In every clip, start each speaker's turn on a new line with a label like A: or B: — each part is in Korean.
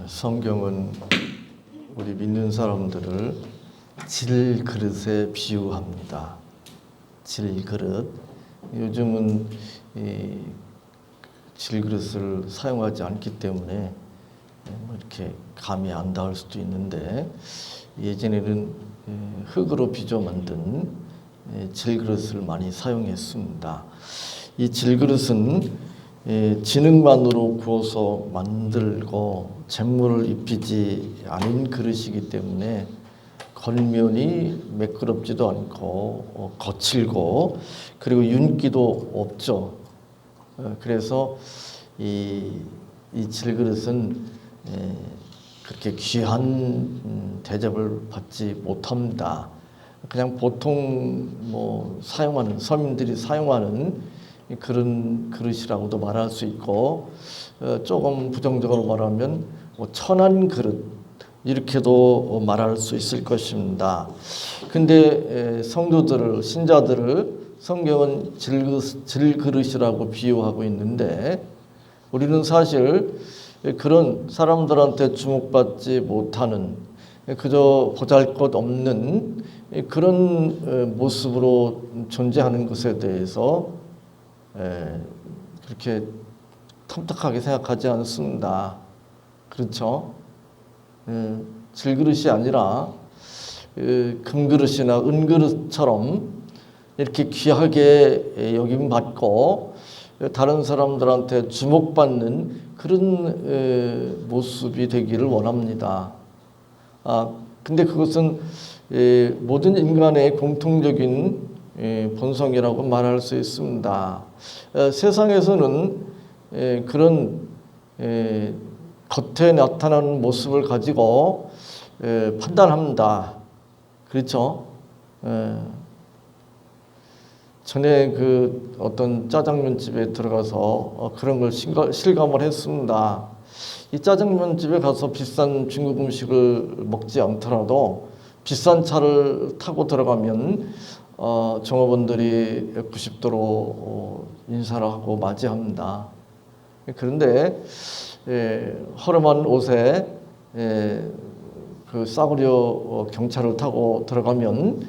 A: 성경은 우리 믿는 사람들을 질그릇에 비유합니다. 질그릇. 요즘은 이 질그릇을 사용하지 않기 때문에 이렇게 감이 안 닿을 수도 있는데, 예전에는 흙으로 빚어 만든 질그릇을 많이 사용했습니다. 이 질그릇은 진흙만으로 구워서 만들고 잿물을 입히지 않은 그릇이기 때문에 겉면이 매끄럽지도 않고 거칠고, 그리고 윤기도 없죠. 그래서 이 질그릇은 그렇게 귀한 대접을 받지 못합니다. 그냥 보통 사용하는, 서민들이 사용하는 그런 그릇이라고도 말할 수 있고, 조금 부정적으로 말하면 천한 그릇 이렇게도 말할 수 있을 것입니다. 근데 성도들을, 신자들을 성경은 질그릇이라고 비유하고 있는데, 우리는 사실 그런 사람들한테 주목받지 못하는, 그저 보잘것없는 그런 모습으로 존재하는 것에 대해서 그렇게 탐탁하게 생각하지 않습니다. 그렇죠? 질그릇이 아니라 금그릇이나 은그릇처럼 이렇게 귀하게 여김받고 다른 사람들한테 주목받는 그런 모습이 되기를 원합니다. 근데 그것은 모든 인간의 공통적인 본성이라고 말할 수 있습니다. 세상에서는 그런 겉에 나타나는 모습을 가지고 판단합니다. 그렇죠? 전에 그 어떤 짜장면 집에 들어가서 그런 걸 실감을 했습니다. 이 짜장면 집에 가서 비싼 중국 음식을 먹지 않더라도 비싼 차를 타고 들어가면 종업원들이 90도로 인사를 하고 맞이합니다. 그런데 허름한 옷에 그 싸구려 경차를 타고 들어가면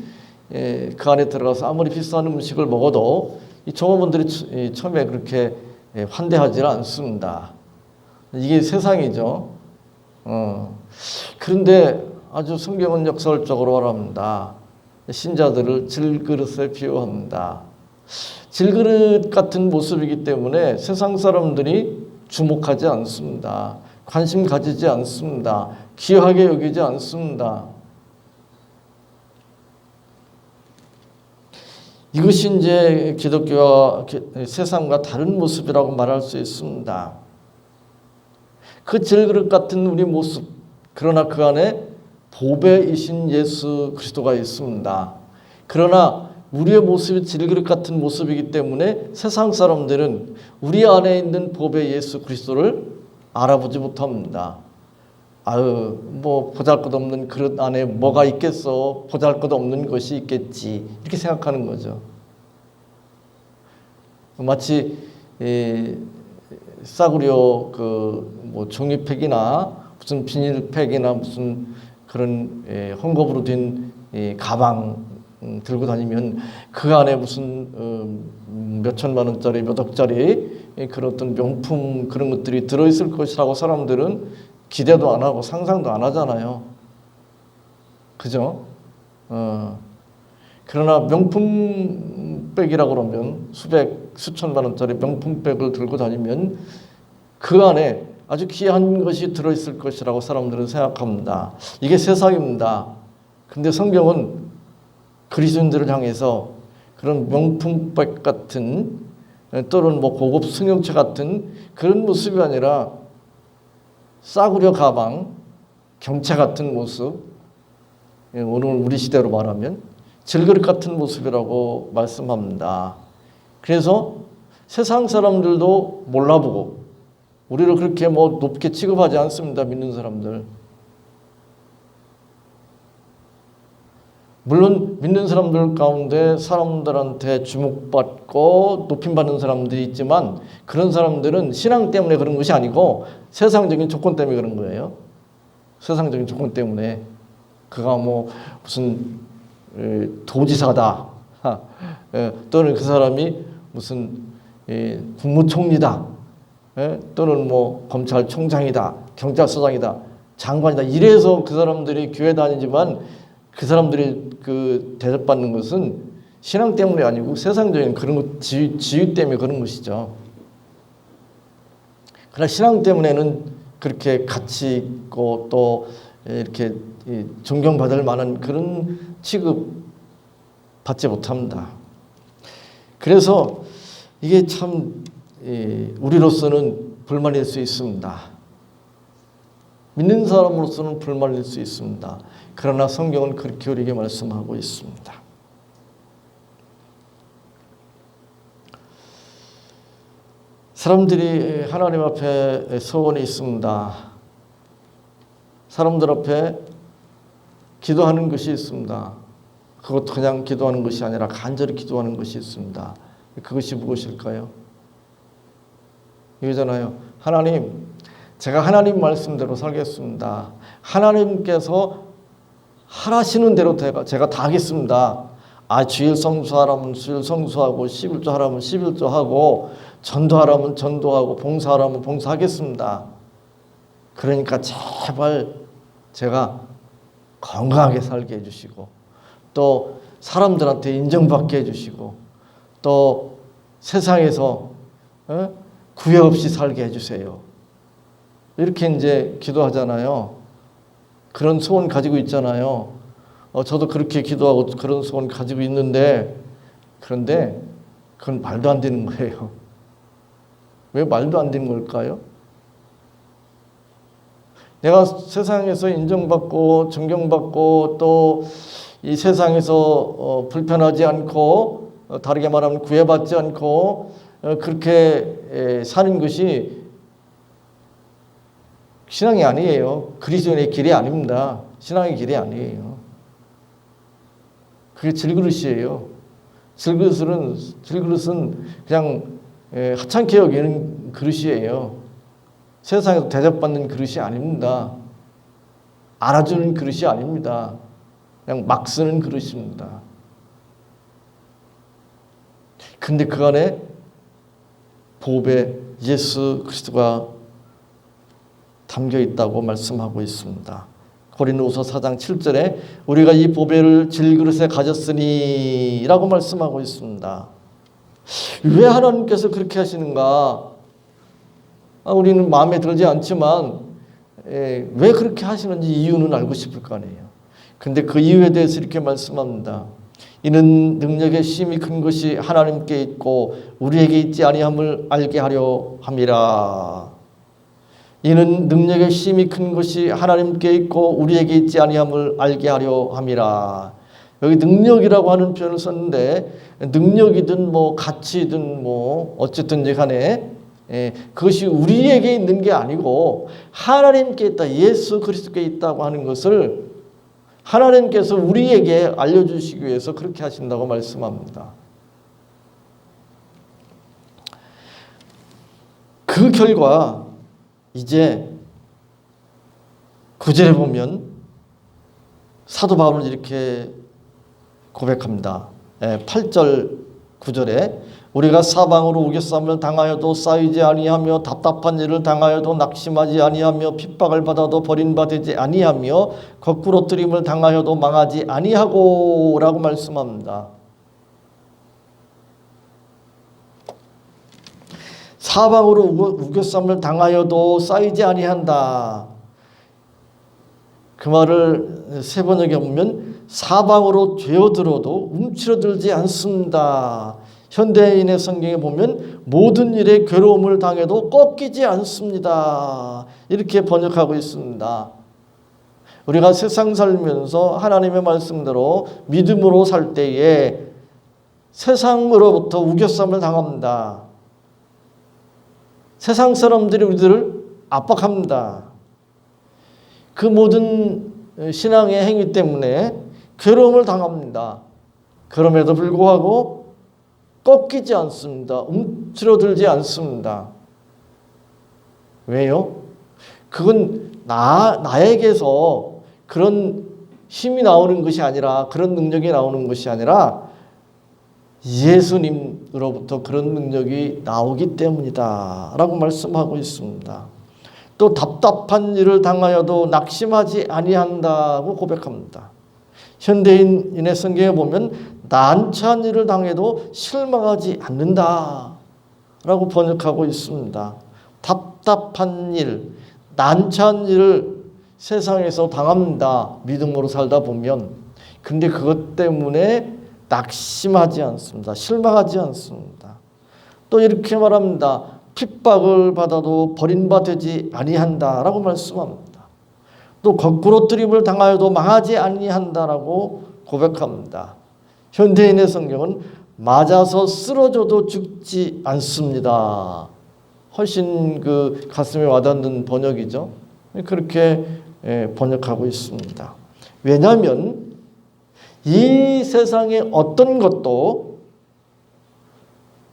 A: 그 안에 들어가서 아무리 비싼 음식을 먹어도 이 종업원들이 처음에 그렇게 환대하지 않습니다. 이게 세상이죠. 그런데 아주 성경은 역설적으로 말합니다. 신자들을 질그릇에 비유합니다. 질그릇 같은 모습이기 때문에 세상 사람들이 주목하지 않습니다. 관심 가지지 않습니다. 귀하게 여기지 않습니다. 이것이 이제 기독교와 세상과 다른 모습이라고 말할 수 있습니다. 그 질그릇 같은 우리 모습, 그러나 그 안에 보배이신 예수 그리스도가 있습니다. 그러나 우리의 모습이 질그릇 같은 모습이기 때문에 세상 사람들은 우리 안에 있는 보배 예수 그리스도를 알아보지 못합니다. 보잘것없는 그릇 안에 뭐가 있겠어? 보잘것없는 것이 있겠지. 이렇게 생각하는 거죠. 마치 싸구려 종이팩이나 무슨 비닐팩이나 무슨 그런 헝겊으로 된 가방 들고 다니면 그 안에 무슨 몇 천만 원짜리, 몇 억짜리 그런 어떤 명품 그런 것들이 들어있을 것이라고 사람들은 기대도 안 하고 상상도 안 하잖아요. 그죠? 그러나 명품백이라고 그러면 수천만 원짜리 명품백을 들고 다니면 그 안에 아주 귀한 것이 들어있을 것이라고 사람들은 생각합니다. 이게 세상입니다. 근데 성경은 그리스도인들을 향해서 그런 명품백 같은, 또는 고급 승용차 같은 그런 모습이 아니라 싸구려 가방, 경차 같은 모습, 오늘 우리 시대로 말하면 질그릇 같은 모습이라고 말씀합니다. 그래서 세상 사람들도 몰라보고 우리를 그렇게 높게 취급하지 않습니다. 믿는 사람들. 물론 믿는 사람들 가운데 사람들한테 주목받고 높임받는 사람들이 있지만, 그런 사람들은 신앙 때문에 그런 것이 아니고 세상적인 조건 때문에 그런 거예요. 세상적인 조건 때문에. 그가 뭐 무슨 도지사다, 또는 그 사람이 무슨 국무총리다, 또는 뭐 검찰총장이다, 경찰서장이다, 장관이다, 이래서 그 사람들이 교회 다니지만 그 사람들이 그 대접받는 것은 신앙 때문이 아니고 세상적인 그런 것, 지위 때문에 그런 것이죠. 그러나 신앙 때문에는 그렇게 가치 있고 또 이렇게 존경받을 만한 그런 취급 받지 못합니다. 그래서 이게 참 우리로서는 불만일 수 있습니다. 믿는 사람으로서는 불만일 수 있습니다. 그러나 성경은 그렇게 우리에게 말씀하고 있습니다. 사람들이 하나님 앞에 소원이 있습니다. 사람들 앞에 기도하는 것이 있습니다. 그것도 그냥 기도하는 것이 아니라 간절히 기도하는 것이 있습니다. 그것이 무엇일까요? 이거잖아요. 하나님, 제가 하나님 말씀대로 살겠습니다. 하나님께서 하라시는 대로 제가 다 하겠습니다. 주일 성수하라면 주일 성수하고 11조 하라면 11조 하고 전도하라면 전도하고 봉사하라면 봉사하겠습니다. 그러니까 제발 제가 건강하게 살게 해주시고 또 사람들한테 인정받게 해주시고 또 세상에서 구애 없이 살게 해주세요. 이렇게 이제 기도하잖아요. 그런 소원 가지고 있잖아요. 저도 그렇게 기도하고 그런 소원 가지고 있는데 그런데 그건 말도 안 되는 거예요. 왜 말도 안 되는 걸까요? 내가 세상에서 인정받고 존경받고 또 이 세상에서 불편하지 않고 다르게 말하면 구애받지 않고 그렇게 사는 것이 신앙이 아니에요. 그리스도인의 길이 아닙니다. 신앙의 길이 아니에요. 그게 질그릇이에요. 질그릇은 그냥 하찮게 여기는 그릇이에요. 세상에서 대접받는 그릇이 아닙니다. 알아주는 그릇이 아닙니다. 그냥 막 쓰는 그릇입니다. 근데 그 안에 보배 예수 그리스도가 담겨 있다고 말씀하고 있습니다. 고린도후서 4장 7절에 우리가 이 보배를 질그릇에 가졌으니 라고 말씀하고 있습니다. 왜 하나님께서 그렇게 하시는가? 우리는 마음에 들지 않지만 왜 그렇게 하시는지 이유는 알고 싶을 거 아니에요. 근데 그 이유에 대해서 이렇게 말씀합니다. 이는 능력의 심히 큰 것이 하나님께 있고 우리에게 있지 아니함을 알게 하려 함이라. 이는 능력의 심히 큰 것이 하나님께 있고 우리에게 있지 아니함을 알게 하려 함이라. 여기 능력이라고 하는 표현을 썼는데 능력이든 뭐 가치든 뭐 어쨌든 간에 그것이 우리에게 있는 게 아니고 하나님께 있다, 예수 그리스도께 있다고 하는 것을 하나님께서 우리에게 알려주시기 위해서 그렇게 하신다고 말씀합니다. 그 결과 이제 9절에 보면 사도 바울은 이렇게 고백합니다. 8절 9절에 우리가 사방으로 우겨쌈을 당하여도 쌓이지 아니하며 답답한 일을 당하여도 낙심하지 아니하며 핍박을 받아도 버림받지 아니하며 거꾸로 뜨림을 당하여도 망하지 아니하고 라고 말씀합니다. 사방으로 우겨쌈을 당하여도 쌓이지 아니한다. 그 말을 세 번역에 보면 사방으로 죄어들어도 움츠러들지 않습니다. 현대인의 성경에 보면 모든 일에 괴로움을 당해도 꺾이지 않습니다. 이렇게 번역하고 있습니다. 우리가 세상 살면서 하나님의 말씀대로 믿음으로 살 때에 세상으로부터 우겨쌈을 당합니다. 세상 사람들이 우리들을 압박합니다. 그 모든 신앙의 행위 때문에 괴로움을 당합니다. 그럼에도 불구하고 꺾이지 않습니다. 움츠러들지 않습니다. 왜요? 그건 나에게서 그런 힘이 나오는 것이 아니라, 그런 능력이 나오는 것이 아니라 예수님으로부터 그런 능력이 나오기 때문이다 라고 말씀하고 있습니다. 또 답답한 일을 당하여도 낙심하지 아니한다고 고백합니다. 현대인의 성경에 보면 난처한 일을 당해도 실망하지 않는다 라고 번역하고 있습니다. 답답한 일, 난처한 일을 세상에서 당합니다. 믿음으로 살다 보면. 근데 그것 때문에 낙심하지 않습니다. 실망하지 않습니다. 또 이렇게 말합니다. 핍박을 받아도 버림받지 아니한다라고 말씀합니다. 또 거꾸로 뜨림을 당하여도 망하지 아니한다라고 고백합니다. 현대인의 성경은 맞아서 쓰러져도 죽지 않습니다. 훨씬 그 가슴에 와닿는 번역이죠. 그렇게 번역하고 있습니다. 왜냐하면 이 세상의 어떤 것도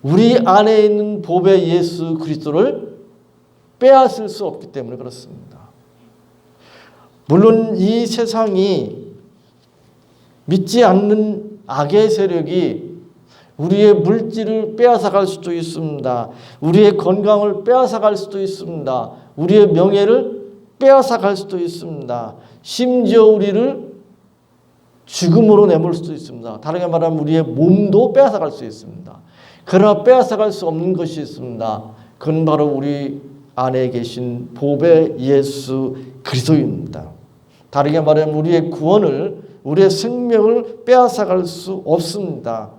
A: 우리 안에 있는 보배 예수 그리스도를 빼앗을 수 없기 때문에 그렇습니다. 물론 이 세상이 믿지 않는 악의 세력이 우리의 물질을 빼앗아갈 수도 있습니다. 우리의 건강을 빼앗아갈 수도 있습니다. 우리의 명예를 빼앗아갈 수도 있습니다. 심지어 우리를 죽음으로 내몰 수도 있습니다. 다르게 말하면 우리의 몸도 빼앗아갈 수 있습니다. 그러나 빼앗아갈 수 없는 것이 있습니다. 그건 바로 우리 안에 계신 보배 예수 그리스도입니다. 다르게 말하면 우리의 구원을, 우리의 생명을 빼앗아갈 수 없습니다.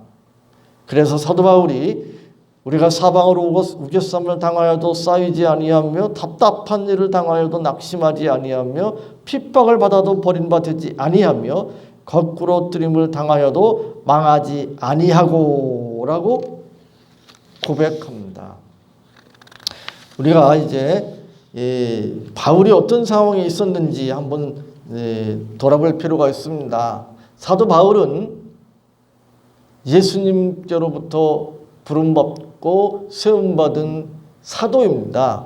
A: 그래서 사도 바울이 우리가 사방으로 우겨쌈을 당하여도 쌓이지 아니하며 답답한 일을 당하여도 낙심하지 아니하며 핍박을 받아도 버림받지 아니하며 거꾸로 뜨림을 당하여도 망하지 아니하고 라고 고백합니다. 우리가 이제 바울이 어떤 상황에 있었는지 한번 돌아볼 필요가 있습니다. 사도 바울은 예수님께로부터 부름받고 세움받은 사도입니다.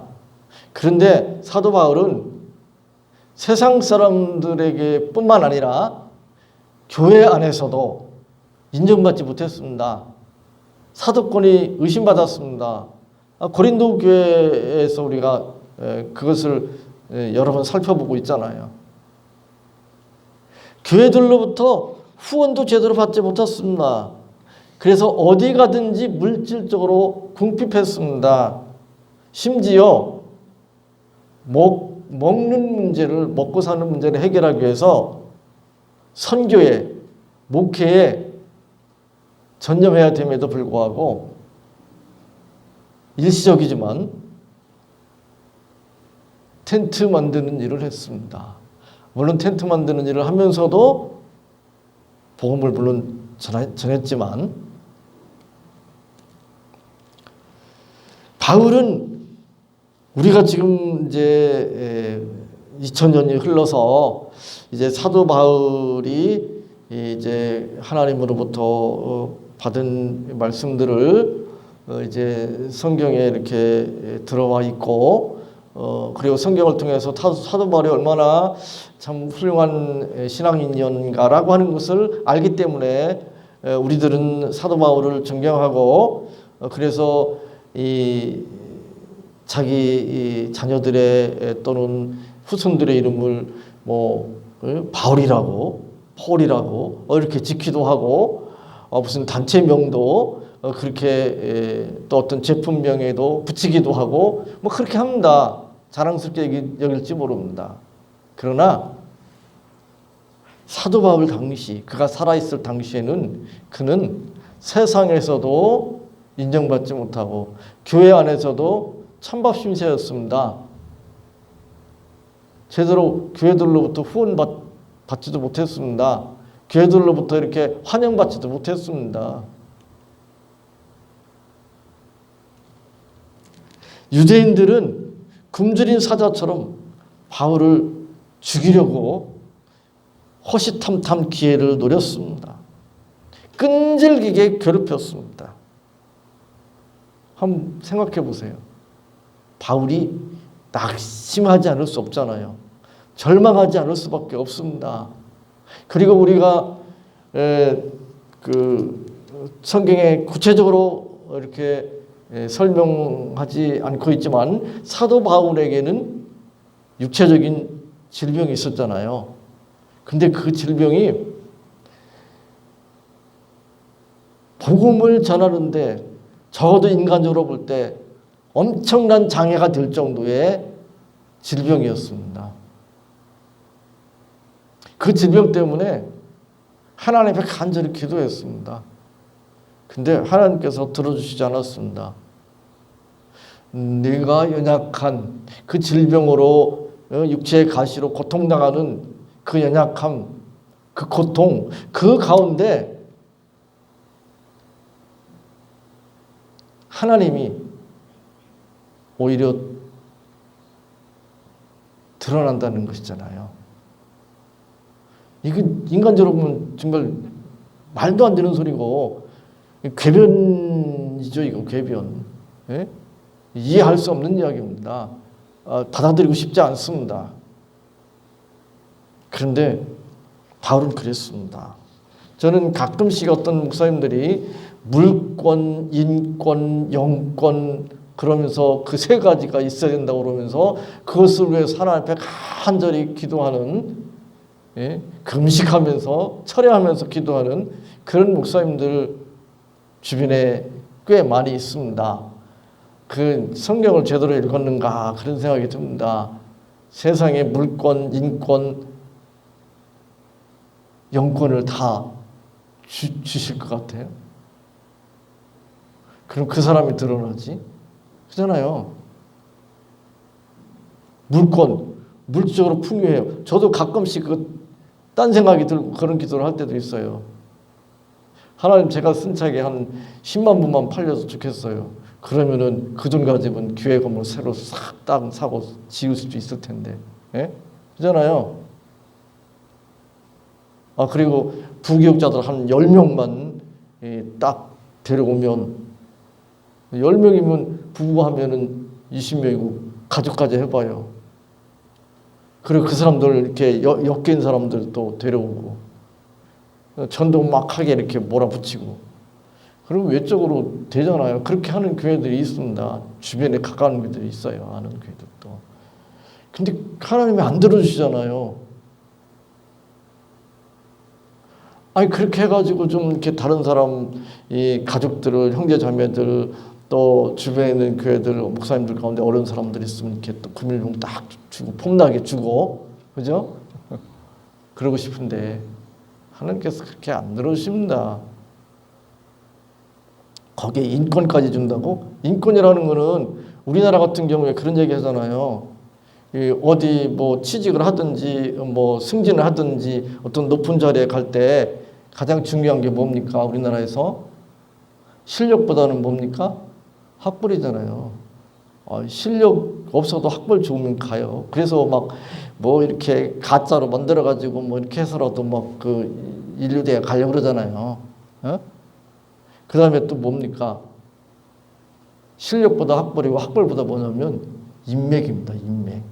A: 그런데 사도 바울은 세상 사람들에게 뿐만 아니라 교회 안에서도 인정받지 못했습니다. 사도권이 의심받았습니다. 고린도 교회에서 우리가 그것을 여러 번 살펴보고 있잖아요. 교회들로부터 후원도 제대로 받지 못했습니다. 그래서 어디 가든지 물질적으로 궁핍했습니다. 심지어 먹는 문제를, 먹고 사는 문제를 해결하기 위해서 선교에, 목회에 전념해야 됨에도 불구하고 일시적이지만 텐트 만드는 일을 했습니다. 물론 텐트 만드는 일을 하면서도 복음을 물론 전했지만 바울은 우리가 지금 이제 2000년이 흘러서 이제 사도 바울이 이제 하나님으로부터 받은 말씀들을 이제 성경에 이렇게 들어와 있고 그리고 성경을 통해서 사도 바울이 얼마나 참 훌륭한 신앙인이었는가라고 하는 것을 알기 때문에 우리들은 사도 바울을 존경하고 그래서 자기 자녀들의 또는 후손들의 이름을 뭐 바울이라고 폴이라고 이렇게 짓기도 하고 무슨 단체명도 그렇게 또 어떤 제품명에도 붙이기도 하고 뭐 그렇게 합니다. 자랑스럽게 여길지 모릅니다. 그러나 사도 바울 당시 그가 살아있을 당시에는 그는 세상에서도 인정받지 못하고 교회 안에서도 찬밥심새였습니다. 제대로 교회들로부터 후원받지도 못했습니다. 교회들로부터 이렇게 환영받지도 못했습니다. 유대인들은 굶주린 사자처럼 바울을 죽이려고 호시탐탐 기회를 노렸습니다. 끈질기게 괴롭혔습니다. 한번 생각해 보세요. 바울이 낙심하지 않을 수 없잖아요. 절망하지 않을 수밖에 없습니다. 그리고 우리가 그 성경에 구체적으로 이렇게 설명하지 않고 있지만 사도 바울에게는 육체적인 질병이 있었잖아요. 근데 그 질병이 복음을 전하는데 적어도 인간적으로 볼 때 엄청난 장애가 될 정도의 질병이었습니다. 그 질병 때문에 하나님 앞에 간절히 기도했습니다. 근데 하나님께서 들어주시지 않았습니다. 내가 연약한 그 질병으로 육체의 가시로 고통당하는 그 연약함, 그 고통, 그 가운데 하나님이 오히려 드러난다는 것이잖아요. 이게 인간적으로 보면 정말 말도 안 되는 소리고 궤변이죠. 이거 궤변. 예? 이해할 수 없는 이야기입니다. 받아들이고 싶지 않습니다. 그런데 바울은 그랬습니다. 저는 가끔씩 어떤 목사님들이 물권, 인권, 영권 그러면서 그 세 가지가 있어야 된다고 그러면서 그것을 위해서 하나님 앞에 간절히 기도하는, 예? 금식하면서 철회하면서 기도하는 그런 목사님들 주변에 꽤 많이 있습니다. 그 성경을 제대로 읽었는가 그런 생각이 듭니다. 세상에 물권, 인권, 영권을 다 주실 것 같아요. 그럼 그 사람이 드러나지? 그잖아요. 물권, 물질적으로 풍요해요. 저도 가끔씩 딴 생각이 들고 그런 기도를 할 때도 있어요. 하나님, 제가 쓴 책에 한 10만 부만 팔려서 좋겠어요. 그러면은 그 돈 가지고는 교회 건물 새로 싹 딱 사고 지을 수도 있을 텐데. 예? 그잖아요. 그리고 부교육자들 한 10명만 딱 데려오면 10명이면 부부하면은 20명이고 가족까지 해봐요. 그리고 그 사람들 이렇게 엮인 사람들도 데려오고 전도 막 하게 이렇게 몰아붙이고 그럼 외적으로 되잖아요. 그렇게 하는 교회들이 있습니다. 주변에 가까운 교회들이 있어요. 아는 교회들도. 근데 하나님이 안 들어주시잖아요. 아니 그렇게 해가지고 좀 이렇게 다른 사람 이 가족들을 형제 자매들 또 주변에 있는 교회들 목사님들 가운데 어려운 사람들 있으면 이렇게 또 금일봉 딱 주고 폼나게 주고 그죠? 그러고 싶은데 하나님께서 그렇게 안 들어주십니다. 거기에 인권까지 준다고? 인권이라는 거는 우리나라 같은 경우에 그런 얘기 하잖아요. 어디 뭐 취직을 하든지 뭐 승진을 하든지 어떤 높은 자리에 갈 때 가장 중요한 게 뭡니까? 우리나라에서 실력보다는 뭡니까? 학벌이잖아요. 실력 없어도 학벌 좋으면 가요. 그래서 막 뭐 이렇게 가짜로 만들어 가지고 뭐 이렇게 해서라도 막 그 인류대에 가려고 그러잖아요. 그 다음에 또 뭡니까? 실력보다 학벌이고 학벌보다 뭐냐면 인맥입니다. 인맥.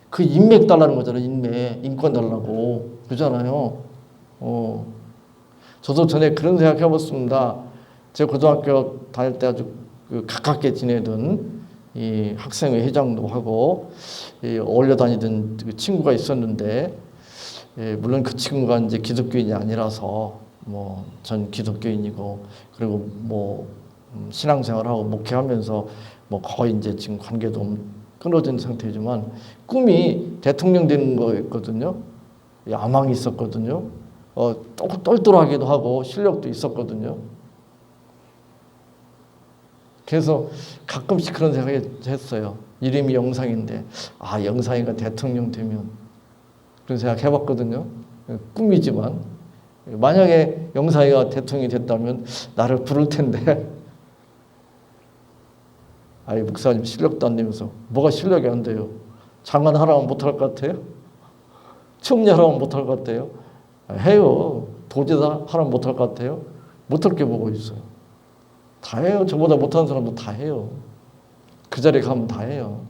A: 그 인맥 달라는 거잖아요. 인맥. 인권 달라고. 그러잖아요. 저도 전에 그런 생각 해봤습니다. 제가 고등학교 다닐 때 아주 가깝게 지내던 이 학생회 회장도 하고 어울려 다니던 그 친구가 있었는데 물론 그 친구가 이제 기독교인이 아니라서 뭐 전 기독교인이고 그리고 뭐 신앙생활하고 목회하면서 뭐 거의 이제 지금 관계도 끊어진 상태지만 꿈이 대통령 되는 거였거든요. 야망이 있었거든요. 똘똘하기도 하고 실력도 있었거든요. 그래서 가끔씩 그런 생각을 했어요. 이름이 영상인데 영상이가 대통령 되면 그런 생각 해봤거든요. 꿈이지만 만약에 영상이가 대통령이 됐다면 나를 부를 텐데 목사님 실력도 안 되면서 뭐가 실력이 안 돼요? 장관 하라면 못할 것 같아요? 총리 하라면 못할 것 같아요? 해요. 도지사 하라면 못할 것 같아요? 못할 게 뭐가 있어요? 다 해요. 저보다 못하는 사람도 다 해요. 그 자리에 가면 다 해요.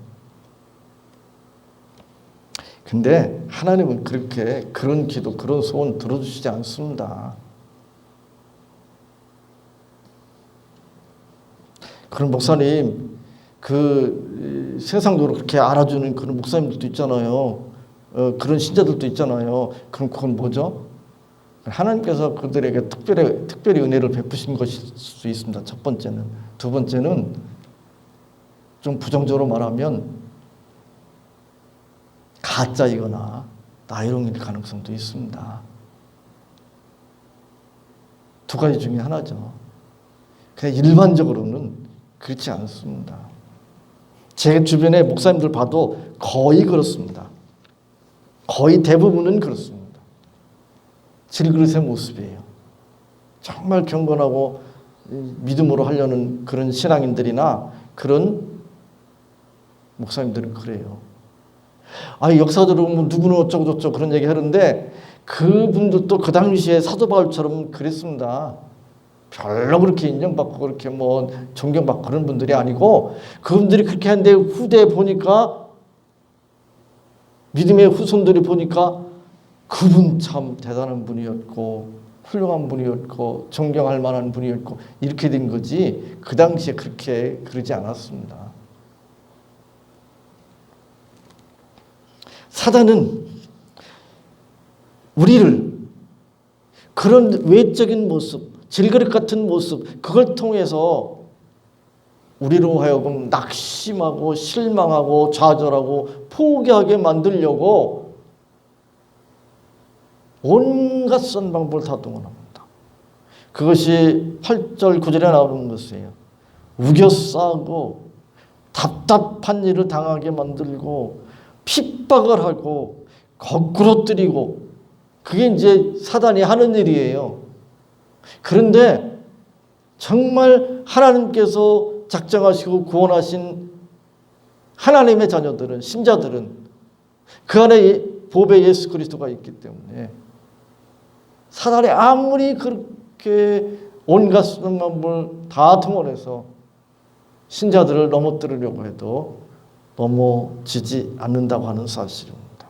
A: 근데 하나님은 그렇게 그런 기도, 그런 소원 들어주시지 않습니다. 그런 목사님, 그 세상적으로 그렇게 알아주는 그런 목사님들도 있잖아요. 그런 신자들도 있잖아요. 그럼 그건 뭐죠? 하나님께서 그들에게 특별히 은혜를 베푸신 것일 수 있습니다. 첫 번째는. 두 번째는 좀 부정적으로 말하면 가짜이거나 나이롱일 가능성도 있습니다. 두 가지 중에 하나죠. 그냥 일반적으로는 그렇지 않습니다. 제 주변의 목사님들 봐도 거의 그렇습니다. 거의 대부분은 그렇습니다. 질그릇의 모습이에요. 정말 경건하고 믿음으로 하려는 그런 신앙인들이나 그런 목사님들은 그래요. 역사적으로 뭐 누구는 어쩌고저쩌고 그런 얘기 하는데 그분들도 그 당시에 사도 바울처럼 그랬습니다. 별로 그렇게 인정받고 그렇게 뭐 존경받고 그런 분들이 아니고 그분들이 그렇게 하는데 후대에 보니까 믿음의 후손들이 보니까 그분 참 대단한 분이었고 훌륭한 분이었고 존경할 만한 분이었고 이렇게 된 거지 그 당시에 그렇게 그러지 않았습니다. 사단은 우리를 그런 외적인 모습, 질그릇 같은 모습 그걸 통해서 우리로 하여금 낙심하고 실망하고 좌절하고 포기하게 만들려고 온갖 선 방법을 다 동원합니다. 그것이 8절 9절에 나오는 것이에요. 우겨싸고 답답한 일을 당하게 만들고 핍박을 하고 거꾸로 때리고 그게 이제 사단이 하는 일이에요. 그런데 정말 하나님께서 작정하시고 구원하신 하나님의 자녀들은 신자들은 그 안에 보배 예수 그리스도가 있기 때문에 사단이 아무리 그렇게 온갖 방법을 다 동원해서 신자들을 넘어뜨리려고 해도 넘어지지 않는다고 하는 사실입니다.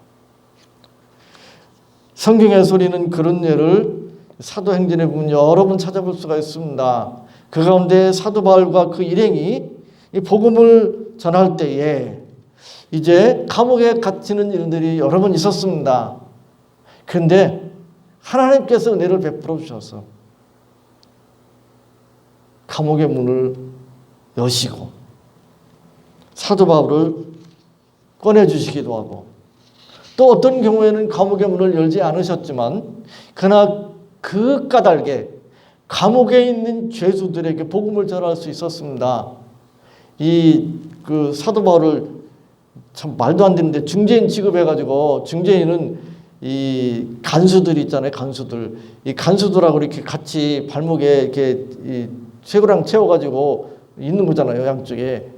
A: 성경에서 우리는 그런 예를 사도행전에 보면 여러 번 찾아볼 수가 있습니다. 그 가운데 사도 바울과 그 일행이 이 복음을 전할 때에 이제 감옥에 갇히는 일들이 여러 번 있었습니다. 그런데 하나님께서 은혜를 베풀어 주셔서 감옥의 문을 여시고 사도 바울을 꺼내주시기도 하고 또 어떤 경우에는 감옥의 문을 열지 않으셨지만 그러나 그 까닭에 감옥에 있는 죄수들에게 복음을 전할 수 있었습니다. 그 사도 바울을 참 말도 안 되는데 중재인 취급해가지고 중재인은 이 간수들 있잖아요. 간수들. 이 간수들하고 이렇게 같이 발목에 이렇게 이 쇠고랑 채워가지고 있는 거잖아요. 양쪽에.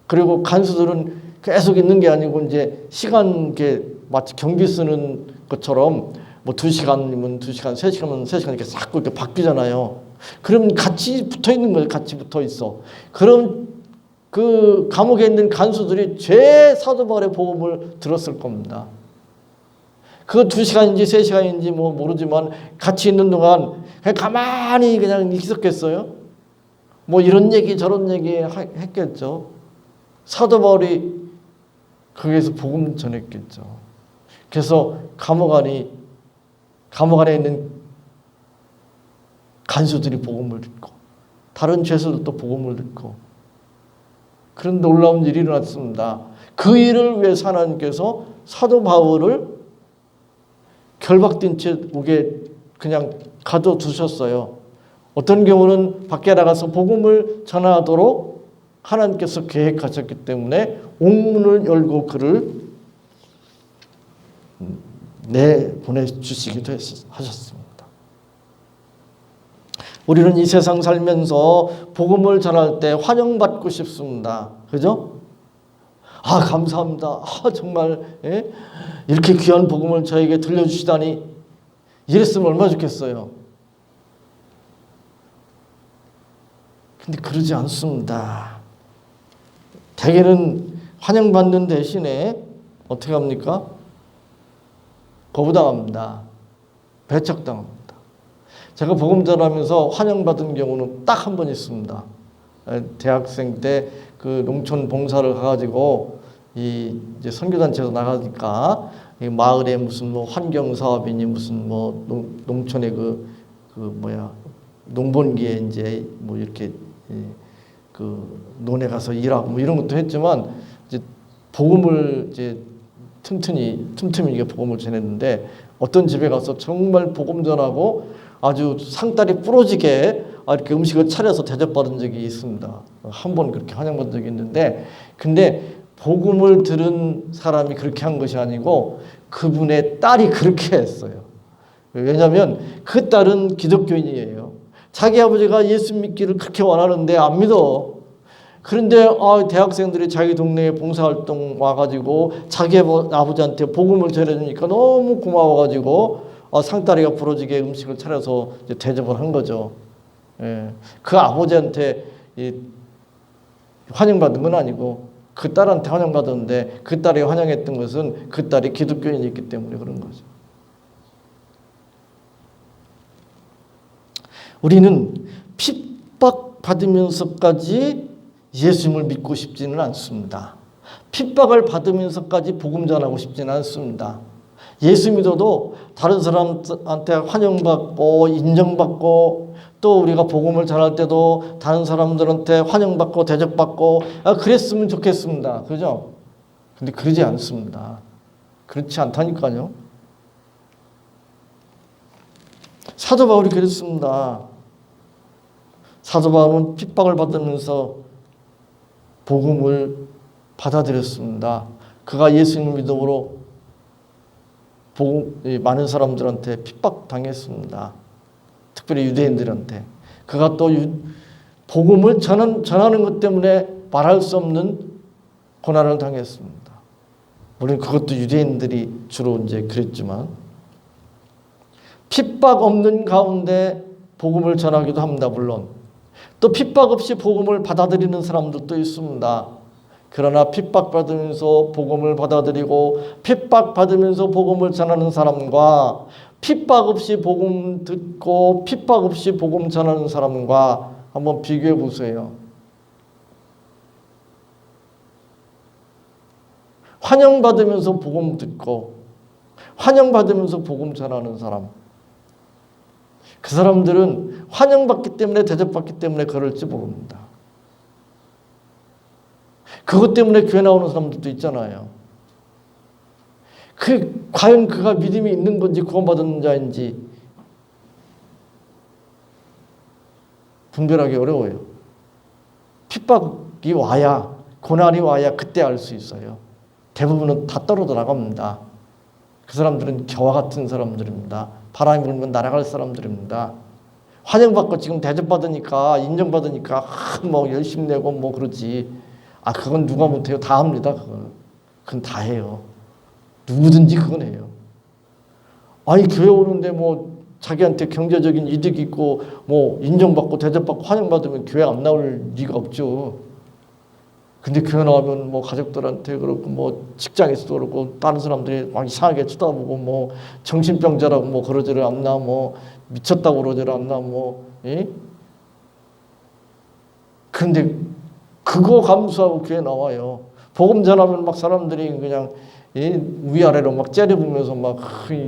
A: 그리고 간수들은 계속 있는 게 아니고 이제 시간 이렇게 마치 경비 쓰는 것처럼 뭐 2시간이면 2시간, 3시간이면 3시간 이렇게 싹 이렇게 바뀌잖아요. 그러면 같이 붙어 있는 거예요. 같이 붙어 있어. 그럼 그 감옥에 있는 간수들이 죄 사도 바울의 복음을 들었을 겁니다. 그 2시간인지 3시간인지 뭐 모르지만 같이 있는 동안 그냥 가만히 그냥 있었겠어요? 뭐 이런 얘기 저런 얘기 했겠죠. 사도 바울이 거기에서 복음 전했겠죠. 그래서 감옥 안에 있는 간수들이 복음을 듣고 다른 죄수들도 복음을 듣고 그런 놀라운 일이 일어났습니다. 그 일을 위해서 하나님께서 사도 바울을 결박된 채 옥에 그냥 가둬두셨어요. 어떤 경우는 밖에 나가서 복음을 전하도록 하나님께서 계획하셨기 때문에 옥문을 열고 그를 내보내주시기도 하셨습니다. 우리는 이 세상 살면서 복음을 전할 때 환영받고 싶습니다. 그죠? 감사합니다. 정말 이렇게 귀한 복음을 저에게 들려주시다니 이랬으면 얼마나 좋겠어요. 근데 그러지 않습니다. 대개는 환영받는 대신에 어떻게 합니까? 거부당합니다. 배척당합니다. 제가 복음 전하면서 환영받은 경우는 딱 한 번 있습니다. 대학생 때 그 농촌 봉사를 가가지고 이제 선교단체에서 나가니까 이 마을에 무슨 뭐 환경 사업이니 무슨 뭐 농촌의 그 뭐야 농번기에 이제 뭐 이렇게 그 논에 가서 일하고 뭐 이런 것도 했지만 이제 복음을 이제 틈틈이 이게 복음을 전했는데 어떤 집에 가서 정말 복음 전하고 아주 상다리 부러지게 이렇게 음식을 차려서 대접받은 적이 있습니다. 한 번 그렇게 환영받은 적이 있는데, 근데 복음을 들은 사람이 그렇게 한 것이 아니고 그분의 딸이 그렇게 했어요. 왜냐하면 그 딸은 기독교인이에요. 자기 아버지가 예수 믿기를 그렇게 원하는데 안 믿어. 그런데 대학생들이 자기 동네에 봉사활동 와가지고 자기 아버지한테 복음을 전해주니까 너무 고마워가지고 상다리가 부러지게 음식을 차려서 이제 대접을 한 거죠. 예. 그 아버지한테 환영받은 건 아니고 그 딸한테 환영받았는데 그 딸이 환영했던 것은 그 딸이 기독교인이었기 때문에 그런 거죠. 우리는 핍박받으면서까지 예수님을 믿고 싶지는 않습니다. 핍박을 받으면서까지 복음 전하고 싶지는 않습니다. 예수 믿어도 다른 사람한테 환영받고 인정받고 또 우리가 복음을 전할 때도 다른 사람들한테 환영받고 대접받고 그랬으면 좋겠습니다. 그죠? 근데 그러지 않습니다. 그렇지 않다니까요. 사도 바울이 그랬습니다. 사도 바울은 핍박을 받으면서 복음을 받아들였습니다. 그가 예수님을 믿음으로 많은 사람들한테 핍박당했습니다. 특별히 유대인들한테. 그가 또 복음을 전하는 것 때문에 말할 수 없는 고난을 당했습니다. 물론 그것도 유대인들이 주로 이제 그랬지만 핍박 없는 가운데 복음을 전하기도 합니다. 물론 또 핍박 없이 복음을 받아들이는 사람들도 있습니다. 그러나 핍박받으면서 복음을 받아들이고 핍박받으면서 복음을 전하는 사람과 핍박 없이 복음 듣고 핍박 없이 복음 전하는 사람과 한번 비교해 보세요. 환영받으면서 복음 듣고 환영받으면서 복음 전하는 사람, 그 사람들은 환영받기 때문에 대접받기 때문에 그럴지 모릅니다. 그것 때문에 교회 나오는 사람들도 있잖아요. 과연 그가 믿음이 있는 건지 구원받은 자인지 분별하기 어려워요. 핍박이 와야, 고난이 와야 그때 알 수 있어요. 대부분은 다 떨어져 나갑니다. 그 사람들은 겨와 같은 사람들입니다. 바람이 불면 날아갈 사람들입니다. 환영받고 지금 대접받으니까 인정받으니까 뭐 열심히 내고 뭐 그러지. 그건 누가 못해요? 다 합니다. 그건 다 해요. 누구든지 그건 해요. 교회 오는데 뭐 자기한테 경제적인 이득이 있고 뭐 인정받고 대접받고 환영받으면 교회 안 나올 리가 없죠. 근데 교회 나오면 뭐 가족들한테 그렇고 뭐 직장에서도 그렇고 다른 사람들이 막 이상하게 쳐다보고 뭐 정신병자라고 뭐 그러지를 않나 뭐 미쳤다고 그러지를 않나 뭐 그런데 그거 감수하고 교회 나와요. 복음 전하면 막 사람들이 그냥 위아래로 막 째려보면서 막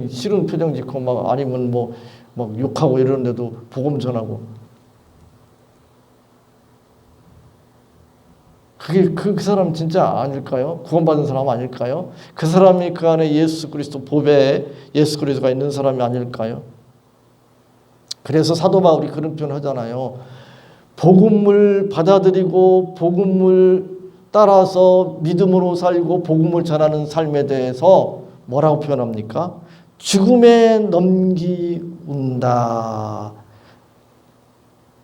A: 싫은 표정 짓고 막 아니면 뭐 막 욕하고 이러는데도 복음 전하고 그게 그 사람 진짜 아닐까요? 구원받은 사람 아닐까요? 그 사람이 그 안에 예수 그리스도 보배에 예수 그리스도가 있는 사람이 아닐까요? 그래서 사도 바울이 그런 표현을 하잖아요. 복음을 받아들이고 복음을 따라서 믿음으로 살고 복음을 전하는 삶에 대해서 뭐라고 표현합니까? 죽음에 넘기운다.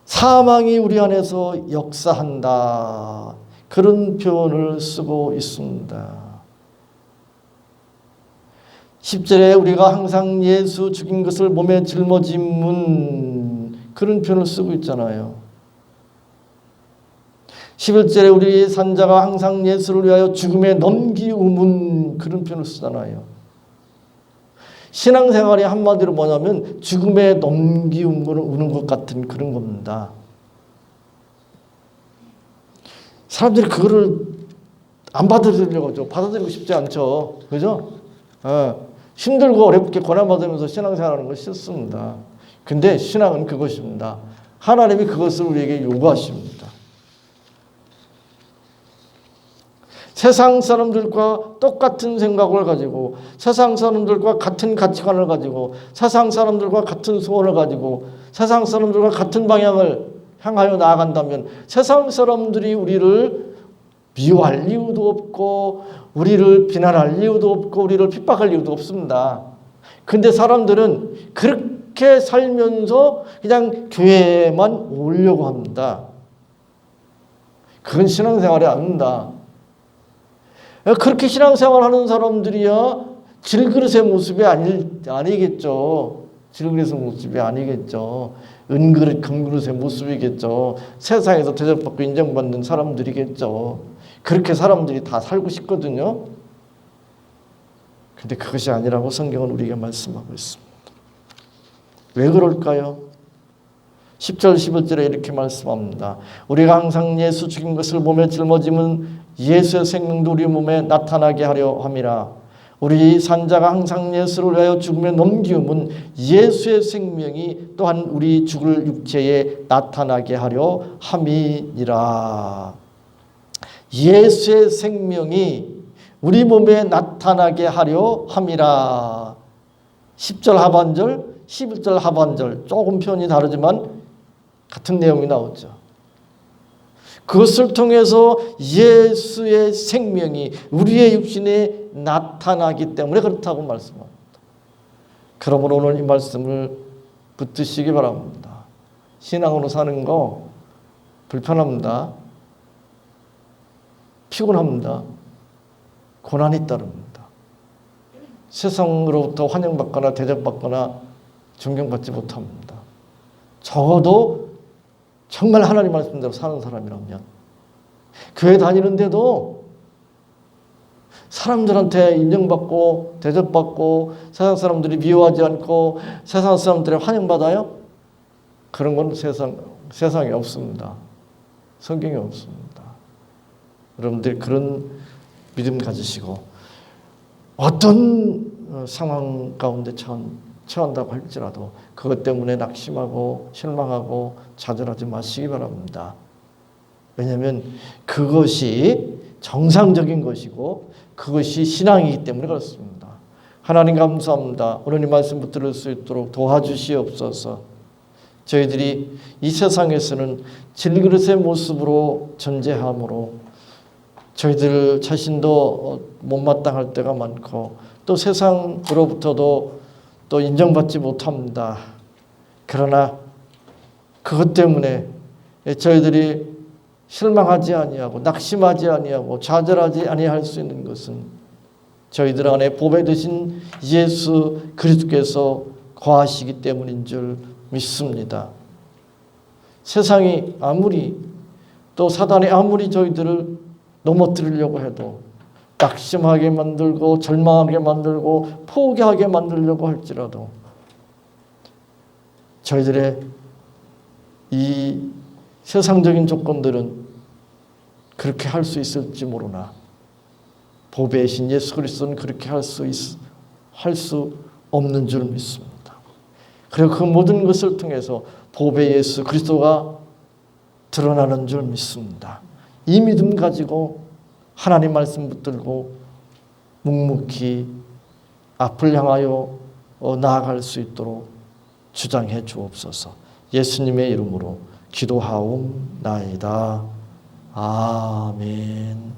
A: 사망이 우리 안에서 역사한다. 그런 표현을 쓰고 있습니다. 10절에 우리가 항상 예수 죽인 것을 몸에 짊어짐은 그런 표현을 쓰고 있잖아요. 11절에 우리 산자가 항상 예수를 위하여 죽음에 넘기움은 그런 표현을 쓰잖아요. 신앙생활이 한마디로 뭐냐면 죽음에 넘기우는 것 같은 그런 겁니다. 사람들이 그거를 안 받아들이려고 하죠. 받아들이고 싶지 않죠. 그죠? 힘들고 어렵게 고난받으면서 신앙생활하는 건 싫습니다. 근데 신앙은 그것입니다. 하나님이 그것을 우리에게 요구하십니다. 세상 사람들과 똑같은 생각을 가지고 세상 사람들과 같은 가치관을 가지고 세상 사람들과 같은 소원을 가지고 세상 사람들과 같은 방향을 향하여 나아간다면 세상 사람들이 우리를 미워할 이유도 없고 우리를 비난할 이유도 없고 우리를 핍박할 이유도 없습니다. 근데 사람들은 그렇게 살면서 그냥 교회에만 오려고 합니다. 그건 신앙생활이 아닙니다. 그렇게 신앙생활하는 사람들이야 질그릇의 모습이 아니겠죠. 질그릇의 모습이 아니겠죠. 은그릇, 금그릇의 모습이겠죠. 세상에서 대접받고 인정받는 사람들이겠죠. 그렇게 사람들이 다 살고 싶거든요. 근데 그것이 아니라고 성경은 우리에게 말씀하고 있습니다. 왜 그럴까요? 10절 11절에 이렇게 말씀합니다. 우리가 항상 예수 죽인 것을 몸에 짊어짐은 예수의 생명도 우리 몸에 나타나게 하려 함이라. 우리 산자가 항상 예수를 위하여 죽음에 넘기움은 예수의 생명이 또한 우리 죽을 육체에 나타나게 하려 함이니라. 예수의 생명이 우리 몸에 나타나게 하려 함이라. 10절 하반절, 11절 하반절 조금 표현이 다르지만 같은 내용이 나오죠. 그것을 통해서 예수의 생명이 우리의 육신에 나타나기 때문에 그렇다고 말씀합니다. 그러므로 오늘 이 말씀을 붙드시기 바랍니다. 신앙으로 사는 거 불편합니다. 피곤합니다. 고난이 따릅니다. 세상으로부터 환영받거나 대접받거나 존경받지 못합니다. 적어도 정말 하나님 말씀대로 사는 사람이라면 교회 다니는데도 사람들한테 인정받고 대접받고 세상 사람들이 미워하지 않고 세상 사람들이 환영받아요? 그런 건 세상에 없습니다. 성경에 없습니다. 여러분들 그런 믿음 가지시고 어떤 상황 가운데 처한다고 할지라도 그것 때문에 낙심하고 실망하고 좌절하지 마시기 바랍니다. 왜냐하면 그것이 정상적인 것이고 그것이 신앙이기 때문에 그렇습니다. 하나님 감사합니다. 오늘 이 말씀 붙들을 수 있도록 도와주시옵소서. 저희들이 이 세상에서는 질그릇의 모습으로 존재하므로 저희들 자신도 못마땅할 때가 많고 또 세상으로부터도 또 인정받지 못합니다. 그러나 그것 때문에 저희들이 실망하지 아니하고 낙심하지 아니하고 좌절하지 아니할 수 있는 것은 저희들 안에 보배 되신 예수 그리스도께서 거하시기 때문인 줄 믿습니다. 세상이 아무리 또 사단이 아무리 저희들을 넘어뜨리려고 해도 낙심하게 만들고 절망하게 만들고 포기하게 만들려고 할지라도 저희들의 이 세상적인 조건들은 그렇게 할 수 있을지 모르나 보배이신 예수 그리스도는 그렇게 할 수 없는 줄 믿습니다. 그리고 그 모든 것을 통해서 보배 예수 그리스도가 드러나는 줄 믿습니다. 이 믿음 가지고 하나님 말씀 붙들고 묵묵히 앞을 향하여 나아갈 수 있도록 주장해 주옵소서. 예수님의 이름으로 기도하옵나이다. 아멘.